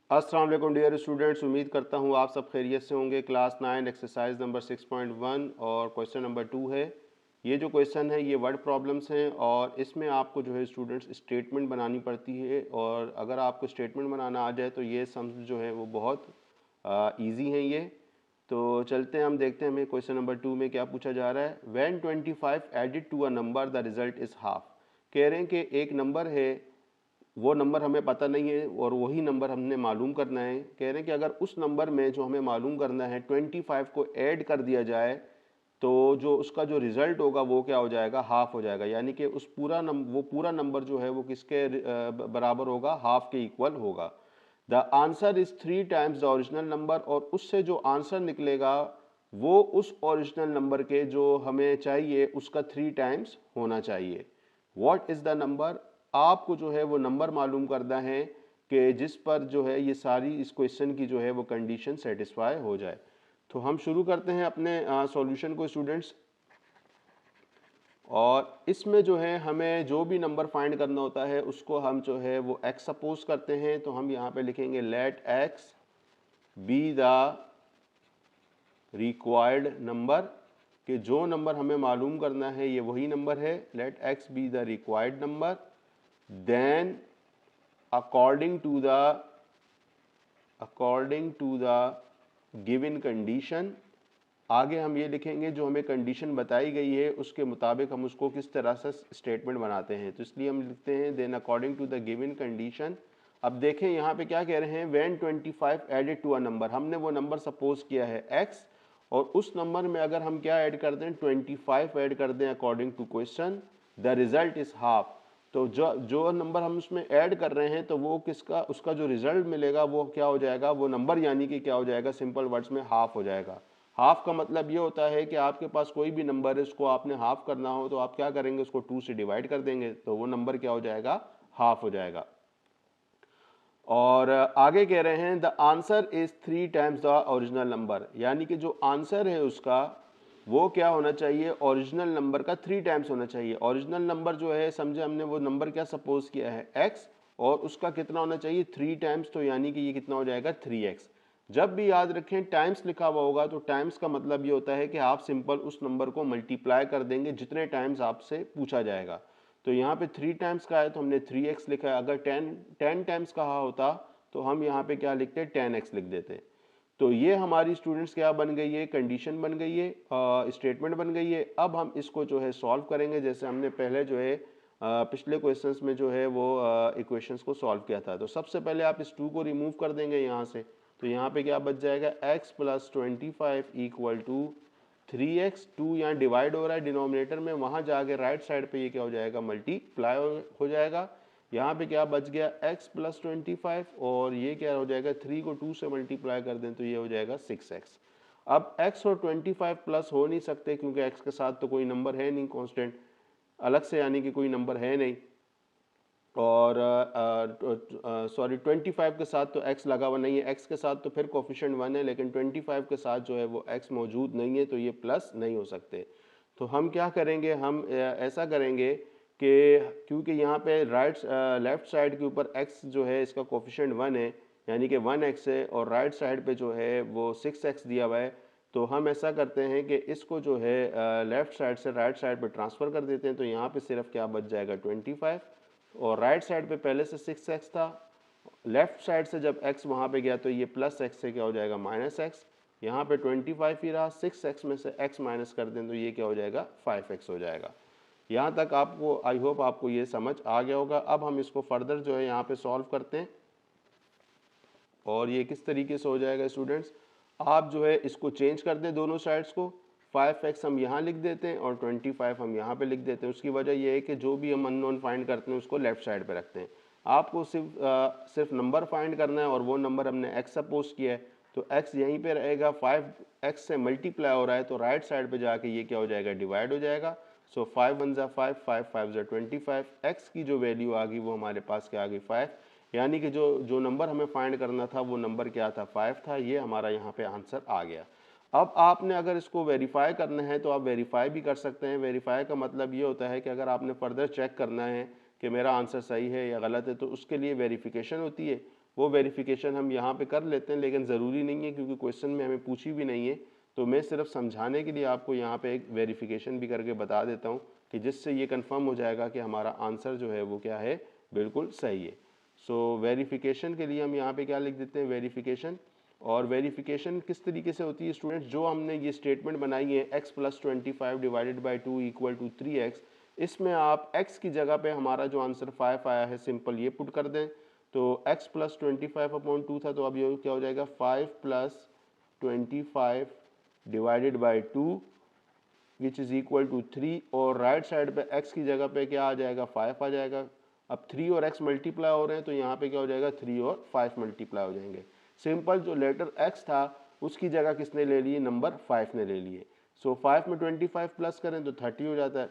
अस्सलाम वालेकुम dear students, उम्मीद करता हूँ आप सब खैरियत से होंगे। क्लास 9 एक्सरसाइज नंबर 6.1 और क्वेश्चन नंबर 2 है। ये जो क्वेश्चन है ये वर्ड प्रॉब्लम्स हैं और इसमें आपको जो है स्टूडेंट्स स्टेटमेंट बनानी पड़ती है और अगर आपको स्टेटमेंट बनाना आ जाए तो ये सम्स जो है वो बहुत ईजी हैं ये। तो चलते हैं, हम देखते हैं हमें क्वेश्चन नंबर 2 में क्या पूछा जा रहा है। When 25 added to a number the result is half. कह रहे हैं कि एक नंबर है, वो नंबर हमें पता नहीं है और वही नंबर हमने मालूम करना है। कह रहे हैं कि अगर उस नंबर में जो हमें मालूम करना है 25 को ऐड कर दिया जाए तो जो उसका जो रिज़ल्ट होगा वो क्या हो जाएगा, हाफ हो जाएगा। यानी कि उस वो पूरा नंबर जो है वो किसके बराबर होगा, हाफ के इक्वल होगा। The answer is 3 times the original number, और उससे जो आंसर निकलेगा वो उस ओरिजिनल नंबर के जो हमें चाहिए उसका 3 टाइम्स होना चाहिए। व्हाट इज़ द नंबर, आपको जो है वो नंबर मालूम करना है कि जिस पर जो है ये सारी इस क्वेश्चन की जो है वो कंडीशन सेटिस्फाई हो जाए। तो हम शुरू करते हैं अपने सॉल्यूशन को स्टूडेंट्स। और इसमें जो है हमें जो भी नंबर फाइंड करना होता है उसको हम जो है वो x सपोज करते हैं। तो हम यहाँ पे लिखेंगे let x be the required number, कि जो नंबर हमें मालूम करना है ये वही नंबर है। Let x be the required number, then according to the given condition, आगे हम ये लिखेंगे जो हमें कंडीशन बताई गई है उसके मुताबिक हम उसको किस तरह से स्टेटमेंट बनाते हैं। तो इसलिए हम लिखते हैं then according to the given condition. अब देखें यहाँ पे क्या कह रहे हैं, when 25 added to a number, हमने वो नंबर सपोज किया है x और उस नंबर में अगर हम क्या ऐड कर दें, 25 ऐड कर दें according to question, the result is half. तो जो जो नंबर हम उसमें ऐड कर रहे हैं तो वो किसका, उसका जो रिजल्ट मिलेगा वो क्या हो जाएगा, वो नंबर यानी कि क्या हो जाएगा, सिंपल वर्ड्स में हाफ हो जाएगा। हाफ का मतलब ये होता है कि आपके पास कोई भी नंबर है उसको आपने हाफ करना हो तो आप क्या करेंगे, उसको 2 से डिवाइड कर देंगे तो वो नंबर क्या हो जाएगा, हाफ हो जाएगा। और आगे कह रहे हैं the answer is 3 times the original number, यानी कि जो आंसर है उसका वो क्या होना चाहिए, ओरिजिनल नंबर का 3 टाइम्स होना चाहिए। ओरिजिनल नंबर जो है, समझे हमने वो नंबर क्या सपोज किया है, x, और उसका कितना होना चाहिए, 3 टाइम्स। तो यानी कि ये कितना हो जाएगा, 3x। जब भी याद रखें टाइम्स लिखा हुआ होगा तो टाइम्स का मतलब ये होता है कि आप सिंपल उस नंबर को मल्टीप्लाई कर देंगे जितने टाइम्स आपसे पूछा जाएगा। तो यहाँ पे 3 टाइम्स का है तो हमने 3x लिखा है। अगर 10 टाइम्स कहा होता तो हम यहाँ पे क्या लिखते, 10x लिख देते। तो ये हमारी स्टूडेंट्स क्या बन गई है, कंडीशन बन गई है, स्टेटमेंट बन गई है। अब हम इसको जो है सॉल्व करेंगे जैसे हमने पहले जो है पिछले क्वेश्चंस में जो है वो इक्वेशंस को सॉल्व किया था। तो सबसे पहले आप इस 2 को रिमूव कर देंगे यहाँ से। तो यहाँ पे क्या बच जाएगा, x plus 25 equal to 3x। 2 यहाँ डिवाइड हो रहा है डिनोमिनेटर में, वहाँ जाके राइट साइड पे ये क्या हो जाएगा, मल्टीप्लाई हो जाएगा। यहाँ पे क्या बच गया, x प्लस 25, और ये क्या हो जाएगा, 3 को 2 से मल्टीप्लाई कर दें तो ये हो जाएगा 6x। अब x और 25 प्लस हो नहीं सकते क्योंकि x के साथ तो कोई नंबर है नहीं कांस्टेंट अलग से, यानी कि कोई नंबर है नहीं। और सॉरी 25 के साथ तो x लगा हुआ नहीं है, x के साथ तो फिर कोफिशिएंट 1 है, लेकिन 25 के साथ जो है वो x मौजूद नहीं है, तो ये प्लस नहीं हो सकते। तो हम क्या करेंगे, हम ऐसा करेंगे कि क्योंकि यहाँ पे लेफ्ट साइड के ऊपर x जो है इसका कोफिशिएंट 1 है, यानी कि 1x है, और राइट साइड पे जो है वो 6x दिया हुआ है। तो हम ऐसा करते हैं कि इसको जो है लेफ्ट साइड से राइट साइड पे ट्रांसफ़र कर देते हैं। तो यहाँ पे सिर्फ क्या बच जाएगा, 25, और राइट साइड पे पहले से 6x था, लेफ्ट साइड से जब x वहाँ पे गया तो ये प्लस x से क्या हो जाएगा, माइनस x। यहाँ पे 25 ही रहा, 6x में से x माइनस कर दें तो ये क्या हो जाएगा, 5x हो जाएगा। यहाँ तक आपको, आई होप आपको ये समझ आ गया होगा। अब हम इसको फर्दर जो है यहाँ पे सॉल्व करते हैं और ये किस तरीके से हो जाएगा स्टूडेंट्स, आप जो है इसको चेंज कर दें दोनों साइड्स को। 5x हम यहाँ लिख देते हैं और 25 हम यहाँ पे लिख देते हैं। उसकी वजह यह है कि जो भी हम अननोन फाइंड करते हैं उसको लेफ्ट साइड पे रखते हैं। आपको सिर्फ नंबर फाइंड करना है और वो नंबर हमने x सपोज किया है तो x यहीं पे रहेगा। 5x से मल्टीप्लाई हो रहा है तो राइट साइड पे जाके ये क्या हो जाएगा, डिवाइड हो जाएगा। सो 5 1 5, 5 5 25, x की जो वैल्यू आ गई वो हमारे पास क्या आ गई, 5। यानी कि जो नंबर हमें फाइंड करना था वो नंबर क्या था, 5 था। ये हमारा यहाँ पे आंसर आ गया। अब आपने अगर इसको वेरीफाई करना है तो आप वेरीफाई भी कर सकते हैं। वेरीफाई का मतलब ये होता है कि अगर आपने फर्दर चेक करना है कि मेरा आंसर सही है या गलत है तो उसके लिए वेरिफिकेशन होती है। वो वेरिफिकेशन हम यहाँ पे कर लेते हैं, लेकिन ज़रूरी नहीं है क्योंकि क्वेश्चन में हमें पूछी भी नहीं है। तो मैं सिर्फ समझाने के लिए आपको यहाँ पे एक वेरिफिकेशन भी करके बता देता हूँ कि जिससे ये कंफर्म हो जाएगा कि हमारा आंसर जो है वो क्या है, बिल्कुल सही है। सो वेरिफिकेशन के लिए हम यहाँ पे क्या लिख देते हैं, वेरिफिकेशन। और वेरिफिकेशन किस तरीके से होती है स्टूडेंट्स, जो हमने ये स्टेटमेंट बनाई है x + 25 डिवाइडेड बाई 2 = 3x, इसमें आप x की जगह पे हमारा जो आंसर 5 आया है सिंपल ये पुट कर दें। तो x + 25/2 था, तो अब ये क्या हो जाएगा 5 + 25 divided by 2 which is equal to 3, और राइट साइड पे x की जगह पे क्या आ जाएगा 5 आ जाएगा। अब 3 और x मल्टीप्लाई हो रहे हैं तो यहाँ पे क्या हो जाएगा 3 और 5 मल्टीप्लाई हो जाएंगे। सिंपल जो लेटर x था उसकी जगह किसने ले लिए, नंबर 5 ने ले लिए। सो 5 में 25 प्लस करें तो 30 हो जाता है,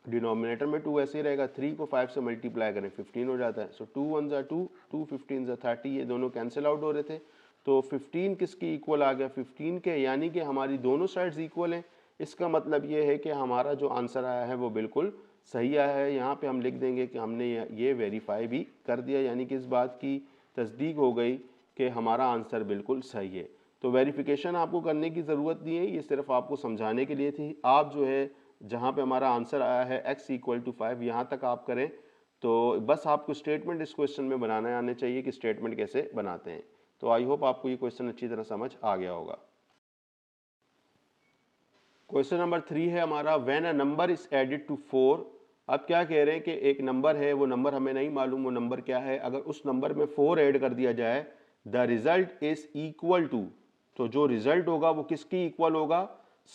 डिनोमिनेटर में 2 ऐसे ही रहेगा, 3 को 5 से मल्टीप्लाई करें 15 हो जाता है। सो 2 1 ज़ा 2, 2 15 ज़ा 30, ये दोनों कैंसिल आउट हो रहे थे। तो 15 किसकी इक्वल आ गया, 15 के, यानी कि हमारी दोनों साइड्स इक्वल हैं। इसका मतलब ये है कि हमारा जो आंसर आया है वो बिल्कुल सही आया है। यहाँ पे हम लिख देंगे कि हमने ये वेरीफाई भी कर दिया, यानी कि इस बात की तस्दीक हो गई कि हमारा आंसर बिल्कुल सही है। तो वेरिफिकेशन आपको करने की ज़रूरत नहीं है, ये सिर्फ आपको समझाने के लिए थी। आप जो है जहाँ पे हमारा आंसर आया है x = 5, यहाँ तक आप करें तो बस आपको स्टेटमेंट इस क्वेश्चन में बनाने आने चाहिए कि स्टेटमेंट कैसे बनाते हैं। तो आई होप आपको ये क्वेश्चन अच्छी तरह समझ आ गया होगा। क्वेश्चन नंबर 3 है हमारा, when a number is added to 4। अब क्या कह रहे हैं कि एक नंबर है, वो नंबर हमें नहीं मालूम वो नंबर क्या है, अगर उस नंबर में 4 ऐड कर दिया जाए, the result is equal to, तो जो रिजल्ट होगा वो किसकी इक्वल होगा,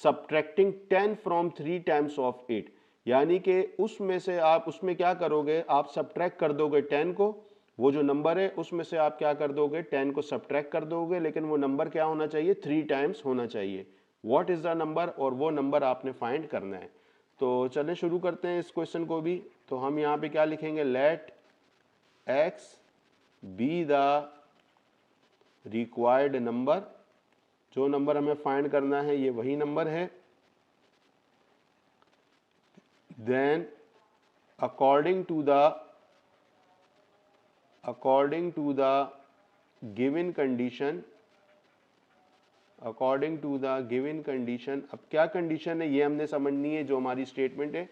सब्ट्रैक्टिंग 10 फ्रॉम 3 टाइम्स ऑफ 8। यानी कि उसमें से आप उसमें क्या करोगे, आप सब्ट्रैक्ट कर दोगे 10 को, वो जो नंबर है उसमें से आप क्या कर दोगे 10 को सब्ट्रैक्ट कर दोगे, लेकिन वो नंबर क्या होना चाहिए 3 टाइम्स होना चाहिए। व्हाट इज द नंबर, और वो नंबर आपने फाइंड करना है। तो चलें शुरू करते हैं इस क्वेश्चन को भी। तो हम यहाँ पे क्या लिखेंगे, let x be the required number, जो नंबर हमें फाइंड करना है ये वही नंबर है। Then according to the given condition, according to the given condition, अब क्या कंडीशन है ये हमने समझनी है। जो हमारी स्टेटमेंट है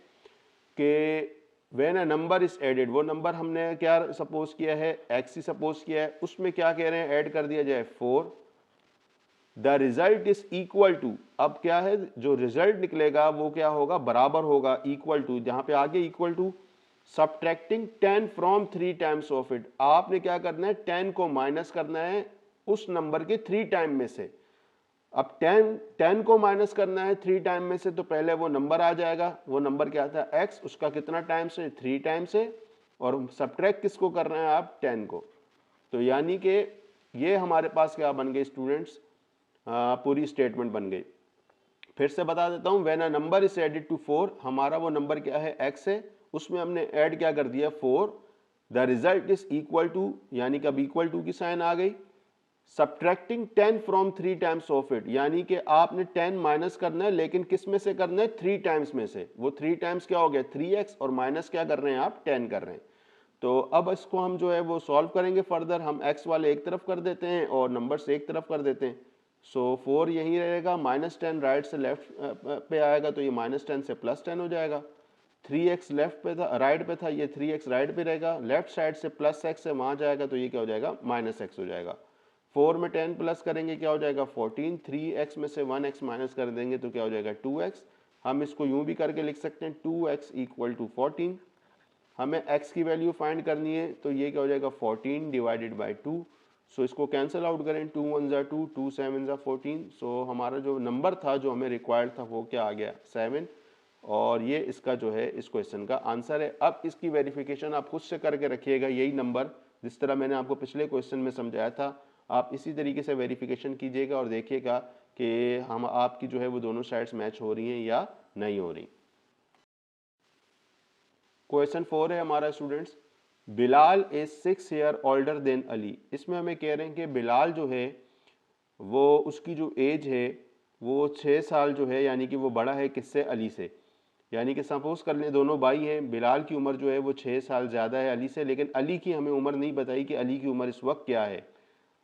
कि when a number is added, वो नंबर हमने क्या सपोज किया है, x ही सपोज किया है, उसमें क्या कह रहे हैं ऐड कर दिया जाए 4, the result is equal to, अब क्या है जो रिजल्ट निकलेगा वो क्या होगा, बराबर होगा इक्वल टू, जहां पे आगे equal to, subtracting 10 from 3 times of it, आपने क्या करना है 10 को माइनस करना है उस नंबर के 3 टाइम में से। अब 10 को माइनस करना है 3 टाइम में से, तो पहले वो नंबर आ जाएगा, वो नंबर क्या था x, उसका कितना टाइम से 3 टाइम से, और सब्ट्रैक्ट किसको कर रहे हैं आप 10 को। तो यानी कि ये हमारे पास क्या बन गई स्टूडेंट्स, पूरी स्टेटमेंट बन गई। फिर से बता देता हूं, when a number is added to 4, हमारा वो नंबर क्या है x है, उसमें हमने ऐड क्या कर दिया 4, the result is equal to, यानी कि अब इक्वल टू की साइन आ गई, subtracting 10 from 3 times of it, यानी कि आपने 10 माइनस करना है, लेकिन किस में से करना है 3 टाइम्स में से। वो 3 टाइम्स क्या हो गया 3x, और माइनस क्या कर रहे हैं आप 10 कर रहे हैं। तो अब इसको हम जो है वो सॉल्व करेंगे फर्दर, हम x वाले एक तरफ कर देते हैं और नंबर्स एक तरफ कर देते हैं। सो 4 यहीं रहेगा, -10 राइट से लेफ्ट पे आएगा, तो ये -10 से +10 हो जाएगा। 3x लेफ्ट पे था, राइट पे था, ये 3x राइट पे रहेगा, लेफ्ट साइड से +x से वहां जाएगा, तो ये क्या हो जाएगा -x हो जाएगा। 4 में 10 प्लस करेंगे क्या हो जाएगा 14, 3x में से 1x माइनस कर देंगे तो क्या हो जाएगा 2x। हम इसको यूं भी करके लिख सकते हैं 2x = 14। हमें x की वैल्यू फाइंड करनी है, तो ये क्या हो जाएगा 14 डिवाइडेड बाई 2। सो इसको कैंसिल आउट करें, 2 1 ज़ा 2, 2 7 ज़ा 14। सो हमारा जो नंबर था जो हमें रिक्वायर्ड था वो क्या आ गया 7, और ये इसका जो है इस क्वेश्चन का आंसर है। अब इसकी वेरिफिकेशन आप खुद से करके रखिएगा, यही नंबर जिस तरह मैंने आपको पिछले क्वेश्चन में समझाया था, आप इसी तरीके से वेरिफिकेशन कीजिएगा और देखिएगा कि हम आपकी जो है वो दोनों साइड्स मैच हो रही हैं या नहीं हो रही। क्वेश्चन 4 है हमारा students, Bilal is 6 year older than Ali. इसमें हमें कह रहे हैं कि बिलाल जो है वो उसकी जो एज है वो 6 साल जो है, यानी कि वो बड़ा है किससे, अली से। यानी कि सपोज कर लें दोनों भाई हैं, बिलाल की उम्र जो है वो 6 साल ज़्यादा है अली से, लेकिन अली की हमें उम्र नहीं बताई कि अली की उम्र इस वक्त क्या है।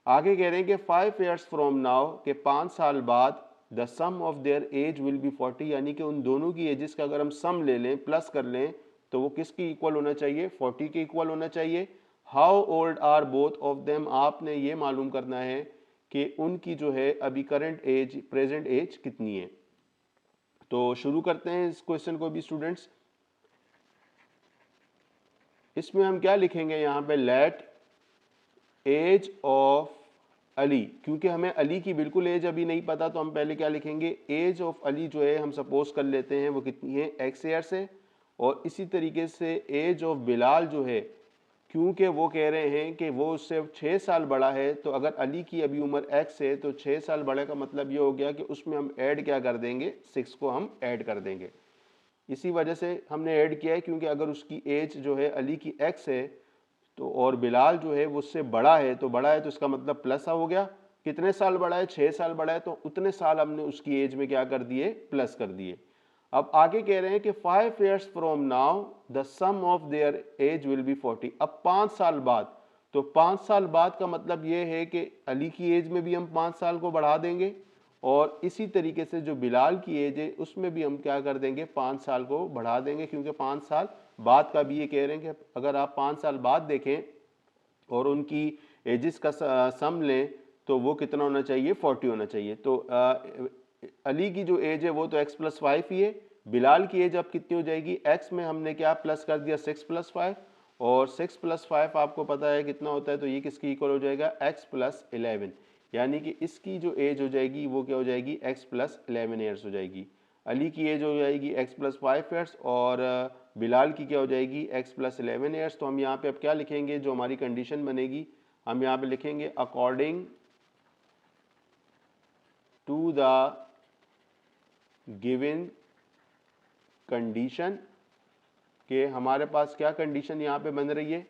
आगे कह रहे हैं कि 5 years फ्रॉम नाउ, के 5 साल बाद the sum of their age will be 40, यानी कि उन दोनों की एजेस का अगर हम सम ले लें, प्लस कर लें, तो वो किसकी इक्वल होना चाहिए, 40 के इक्वल होना चाहिए। How old are both of them, आपने ये मालूम करना है कि उनकी जो है अभी करंट एज, प्रेजेंट एज कितनी है। तो शुरू करते हैं इस क्वेश्चन को भी स्टूडेंट्स। इसमें हम क्या लिखेंगे, यहाँ पे लेट एज ऑफ अली, क्योंकि हमें अली की बिल्कुल एज अभी नहीं पता, तो हम पहले क्या लिखेंगे, एज ऑफ अली जो है हम सपोज कर लेते हैं वो कितनी है, x ईयर्स है। और इसी तरीके से एज ऑफ बिलाल जो है, क्योंकि वो कह रहे हैं कि वो उससे 6 साल बड़ा है, तो अगर अली की अभी उम्र x है तो 6 साल बड़े का मतलब ये हो गया कि उसमें हम ऐड क्या कर देंगे, 6 को हम ऐड कर देंगे। इसी वजह से हमने ऐड किया है, क्योंकि अगर उसकी एज जो है अली की x है तो और बिलाल जो है वो उससे बड़ा है, तो बड़ा है तो इसका मतलब प्लस हो गया। कितने साल बड़ा है, 6 साल बड़ा है, तो उतने साल हमने उसकी एज में क्या कर दिए, प्लस कर दिए। अब आगे कह रहे हैं कि 5 years from now the sum of their age will be 40, अब 5 साल बाद, तो 5 साल बाद का मतलब ये है कि अली की एज में भी हम 5 साल को बढ़ा देंगे, और इसी तरीके से जो बिलाल की एज है उसमें भी हम क्या कर देंगे, 5 साल को बढ़ा देंगे, क्योंकि 5 साल बाद का भी ये कह रहे हैं कि अगर आप 5 साल बाद देखें और उनकी एजिस का सम लें तो वो कितना होना चाहिए, 40 होना चाहिए। तो अली की जो एज है वो तो x + 5 ही है, बिलाल की एज अब कितनी हो जाएगी, x में हमने क्या प्लस कर दिया, 6 + 5, और 6 + 5 आपको पता है कितना होता है, तो ये किसकी इक्वल हो जाएगा, x + 11, यानी कि इसकी जो एज हो जाएगी वो क्या हो जाएगी, x + 11 ईयर्स हो जाएगी। अली की एज हो जाएगी x + 5 ईयर्स, और बिलाल की क्या हो जाएगी, x + 11 ईयर्स। तो हम यहाँ पे अब क्या लिखेंगे, जो हमारी कंडीशन बनेगी, हम यहाँ पे लिखेंगे according to the given condition, कि हमारे पास क्या कंडीशन यहाँ पे बन रही है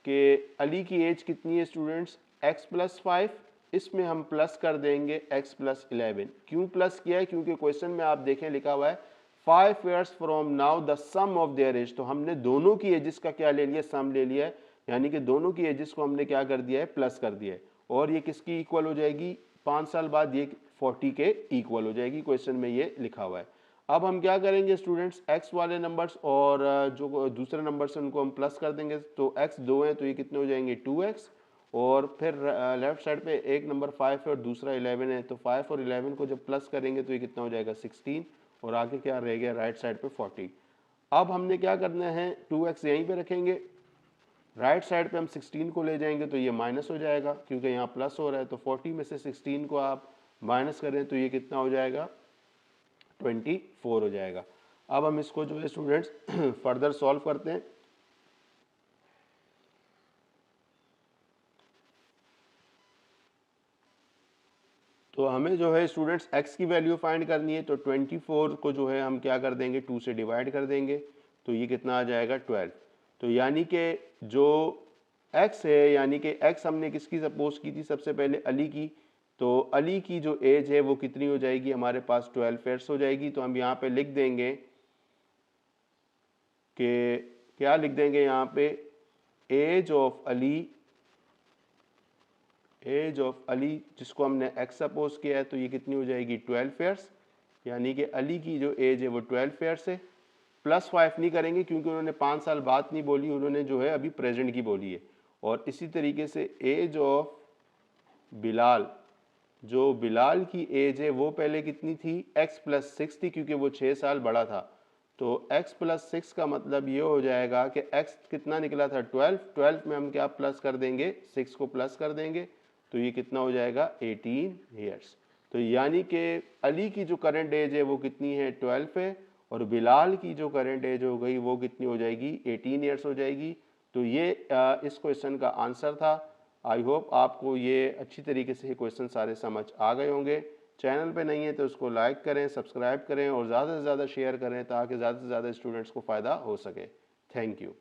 कि अली की एज कितनी है स्टूडेंट्स, x + 5, इसमें हम प्लस कर देंगे x + 11। क्यों प्लस किया है, क्योंकि क्वेश्चन में आप देखें लिखा हुआ है 5 years from now the sum of their age, तो हमने दोनों की एजेस का क्या ले लिया, सम ले लिया है, यानी कि दोनों की एजेस को हमने क्या कर दिया है, प्लस कर दिया है, और ये किसकी इक्वल हो जाएगी, 5 साल बाद ये 40 के इक्वल हो जाएगी, क्वेश्चन में ये लिखा हुआ है। अब हम क्या करेंगे स्टूडेंट्स, x वाले नंबर्स और जो दूसरे नंबर्स हैं उनको हम प्लस कर देंगे, तो x 2 है तो ये कितने हो जाएंगे, 2x, और फिर लेफ्ट साइड पे एक नंबर 5 है और दूसरा 11 है, तो 5 और 11 को जब प्लस करेंगे तो ये कितना हो जाएगा, 16, और आगे क्या रह गया, राइट साइड पे 40। अब हमने क्या करना है, 2x यहीं पे रखेंगे, राइट साइड पे हम 16 को ले जाएंगे तो ये माइनस हो जाएगा, क्योंकि यहाँ प्लस हो रहा है, तो 40 में से 16 को आप माइनस करें तो ये कितना हो जाएगा, 24 हो जाएगा। अब हम इसको जो है स्टूडेंट्स फर्दर सॉल्व करते हैं। तो हमें जो है स्टूडेंट्स x की वैल्यू फाइंड करनी है, तो 24 को जो है हम क्या कर देंगे, 2 से डिवाइड कर देंगे, तो ये कितना आ जाएगा, 12। तो यानी कि जो x है, यानी कि x हमने किसकी सपोज की थी, सबसे पहले अली की, तो अली की जो एज है वो कितनी हो जाएगी, हमारे पास 12 ईयर्स हो जाएगी। तो हम यहाँ पे लिख देंगे कि क्या लिख देंगे यहाँ पे, age of Ali, age of Ali जिसको हमने x सपोज किया है, तो ये कितनी हो जाएगी, 12 ईयर्स, यानी कि अली की जो एज है वो 12 ईयर्स है। प्लस 5 नहीं करेंगे क्योंकि उन्होंने 5 साल बाद नहीं बोली, उन्होंने जो है अभी प्रेजेंट की बोली है। और इसी तरीके से एज ऑफ बिलाल, जो बिलाल की एज है वो पहले कितनी थी, x + 6 थी, क्योंकि वो 6 साल बड़ा था, तो x + 6 का मतलब ये हो जाएगा कि x कितना निकला था, 12 में हम क्या प्लस कर देंगे, 6 को प्लस कर देंगे, तो ये कितना हो जाएगा, 18 ईयर्स। तो यानी कि अली की जो करंट एज है वो कितनी है, 12 है, और बिलाल की जो करंट एज हो गई वो कितनी हो जाएगी, 18 ईयर्स हो जाएगी। तो ये इस क्वेश्चन का आंसर था। आई होप आपको ये अच्छी तरीके से क्वेश्चन सारे समझ आ गए होंगे। चैनल पे नहीं है तो उसको लाइक करें, सब्सक्राइब करें और ज़्यादा से ज़्यादा शेयर करें, ताकि ज़्यादा से ज़्यादा स्टूडेंट्स को फ़ायदा हो सके। Thank you.